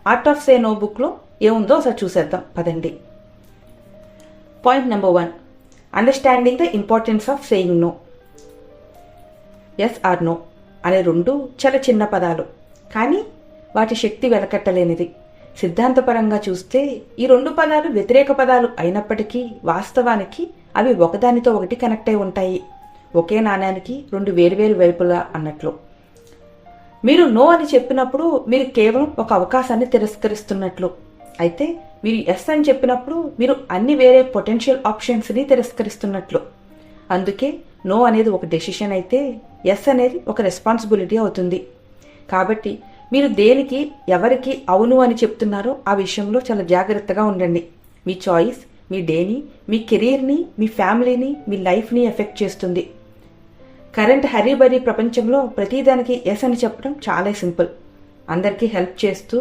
Art of say no బుక్లో ఏముందో ఒకసారి చూసేద్దాం పదండి. Point number 1, understanding the importance of saying no. Yes or no అనే రెండు చాలా చిన్న పదాలు, కానీ వాటి శక్తి వెలకట్టలేనిది. సిద్ధాంతపరంగా చూస్తే ఈ రెండు పదాలు వ్యతిరేక పదాలు అయినప్పటికీ వాస్తవానికి అవి ఒకదానితో ఒకటి కనెక్ట్ అయి ఉంటాయి, ఒకే నాణ్యానికి రెండు వేరువేరు వైపులా అన్నట్లు. మీరు నో అని చెప్పినప్పుడు మీరు కేవలం ఒక అవకాశాన్ని తిరస్కరిస్తున్నట్లు. అయితే మీరు ఎస్ అని చెప్పినప్పుడు మీరు అన్ని వేరే పొటెన్షియల్ ఆప్షన్స్ని తిరస్కరిస్తున్నట్లు. అందుకే నో అనేది ఒక డెసిషన్ అయితే ఎస్ అనేది ఒక రెస్పాన్సిబిలిటీ అవుతుంది. కాబట్టి మీరు దేనికి ఎవరికి అవును అని చెప్తున్నారో ఆ విషయంలో చాలా జాగ్రత్తగా ఉండండి. మీ చాయిస్ మీ డేని, మీ కెరీర్ని, మీ ఫ్యామిలీని, మీ లైఫ్ని ఎఫెక్ట్ చేస్తుంది. కరెంట్ హరీబరీ ప్రపంచంలో ప్రతిదానికి ఎస్ అని చెప్పడం చాలా సింపుల్. అందరికీ హెల్ప్ చేస్తూ